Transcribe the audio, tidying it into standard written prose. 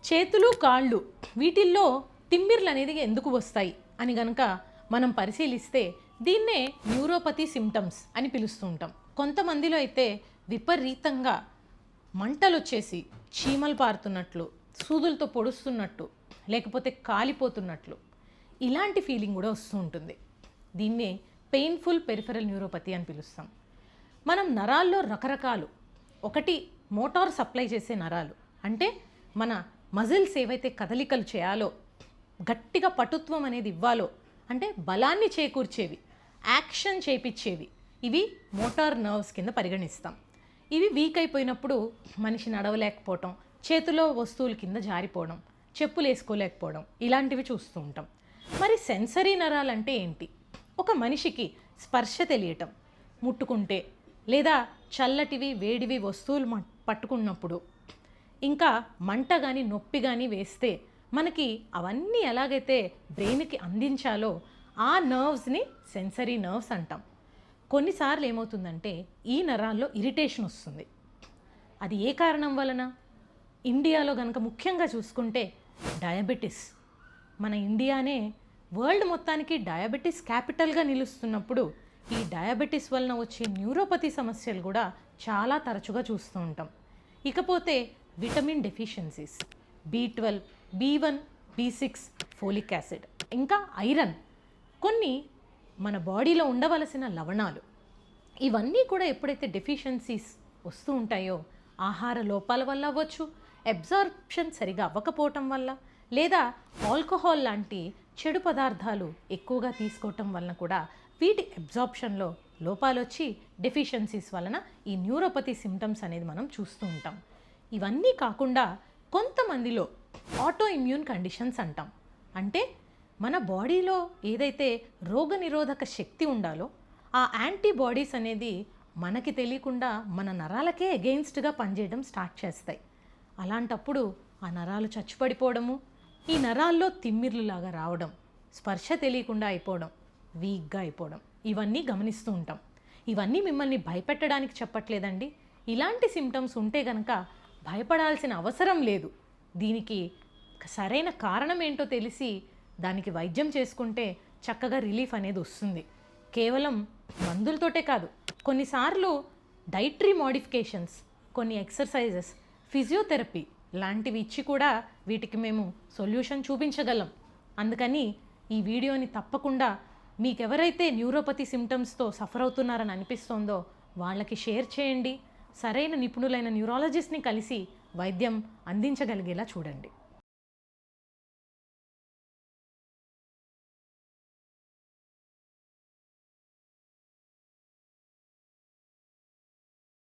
చేతులు కాళ్ళు వీటిల్లో తిమ్మిర్లు అనేది ఎందుకు వస్తాయి అని గనక మనం పరిశీలిస్తే దీన్నే న్యూరోపతి సిమ్టమ్స్ అని పిలుస్తూ ఉంటాం. కొంతమందిలో అయితే విపరీతంగా మంటలు వచ్చేసి చీమలు పారుతున్నట్లు, సూదులతో పొడుస్తున్నట్టు, లేకపోతే కాలిపోతున్నట్లు ఇలాంటి ఫీలింగ్ కూడా వస్తూ ఉంటుంది. దీన్నే పెయిన్ఫుల్ పెరిఫెరల్ న్యూరోపతి అని పిలుస్తాం. మనం నరాల్లో రకరకాలు, ఒకటి మోటార్ సప్లై చేసే నరాలు, అంటే మన మజిల్స్ ఏవైతే కదలికలు చేయాలో, గట్టిగా పటుత్వం అనేది ఇవ్వాలో, అంటే బలాన్ని చేకూర్చేవి, యాక్షన్ చేపించేవి, ఇవి మోటార్ నర్వ్స్ కింద పరిగణిస్తాం. ఇవి వీక్ అయిపోయినప్పుడు మనిషి నడవలేకపోవటం, చేతిలో వస్తువుల కింద జారిపోవడం, చెప్పులు వేసుకోలేకపోవడం ఇలాంటివి చూస్తూ ఉంటాం. మరి సెన్సరీ నరాలంటే ఏంటి? ఒక మనిషికి స్పర్శ తెలియటం, ముట్టుకుంటే, లేదా చల్లటివి వేడివి వస్తువులు పట్టుకున్నప్పుడు, ఇంకా మంట కానీ నొప్పి కానీ వేస్తే మనకి అవన్నీ ఎలాగైతే బ్రెయిన్కి అందించాలో ఆ నర్వ్స్ని సెన్సరీ నర్వ్స్ అంటాం. కొన్నిసార్లు ఏమవుతుందంటే ఈ నరాల్లో ఇరిటేషన్ వస్తుంది. అది ఏ కారణం వలన? ఇండియాలో కనుక ముఖ్యంగా చూసుకుంటే డయాబెటీస్. మన ఇండియానే వరల్డ్ మొత్తానికి డయాబెటీస్ క్యాపిటల్గా నిలుస్తున్నప్పుడు ఈ డయాబెటీస్ వలన వచ్చే న్యూరోపతి సమస్యలు కూడా చాలా తరచుగా చూస్తూ ఉంటాం. ఇకపోతే vitamin deficiencies, B12, B1, B6, folic acid, ఇంకా ఐరన్, కొన్ని మన బాడీలో ఉండవలసిన లవణాలు, ఇవన్నీ కూడా ఎప్పుడైతే డెఫిషియన్సీస్ వస్తూ ఉంటాయో ఆహార లోపాల వల్ల అవ్వచ్చు, అబ్జార్ప్షన్ సరిగా అవ్వకపోవటం వల్ల, లేదా ఆల్కహాల్ లాంటి చెడు పదార్థాలు ఎక్కువగా తీసుకోవటం వలన కూడా వీటి అబ్జార్ప్షన్లో లోపాలు వచ్చి డెఫిషియన్సీస్ వలన ఈ న్యూరోపతి సిమ్టమ్స్ అనేది మనం చూస్తూ ఉంటాం. ఇవన్నీ కాకుండా కొంతమందిలో ఆటో ఇమ్యూన్ కండిషన్స్ అంటాం. అంటే మన బాడీలో ఏదైతే రోగనిరోధక శక్తి ఉండాలో ఆ యాంటీబాడీస్ అనేది మనకి తెలియకుండా మన నరాలకే అగెయిన్స్ట్గా పనిచేయడం స్టార్ట్ చేస్తాయి. అలాంటప్పుడు ఆ నరాలు చచ్చుపడిపోవడము, ఈ నరాల్లో తిమ్మిర్లులాగా రావడం, స్పర్శ తెలియకుండా అయిపోవడం, వీక్గా అయిపోవడం, ఇవన్నీ గమనిస్తూ ఉంటాం. ఇవన్నీ మిమ్మల్ని భయపెట్టడానికి చెప్పట్లేదండి. ఇలాంటి సిమ్టమ్స్ ఉంటే కనుక భయపడాల్సిన అవసరం లేదు. దీనికి సరైన కారణం ఏంటో తెలిసి దానికి వైద్యం చేసుకుంటే చక్కగా రిలీఫ్ అనేది వస్తుంది. కేవలం మందులతోటే కాదు, కొన్నిసార్లు డైటరీ మోడిఫికేషన్స్, కొన్ని ఎక్సర్సైజెస్, ఫిజియోథెరపీ లాంటివి ఇచ్చి కూడా వీటికి మేము సొల్యూషన్ చూపించగలం. అందుకని ఈ వీడియోని తప్పకుండా మీకెవరైతే న్యూరోపతి సిమ్టమ్స్తో సఫర్ అవుతున్నారని అనిపిస్తోందో వాళ్ళకి షేర్ చేయండి. సరైన నిపుణులైన న్యూరాలజిస్ట్ని కలిసి వైద్యం అందించగలిగేలా చూడండి.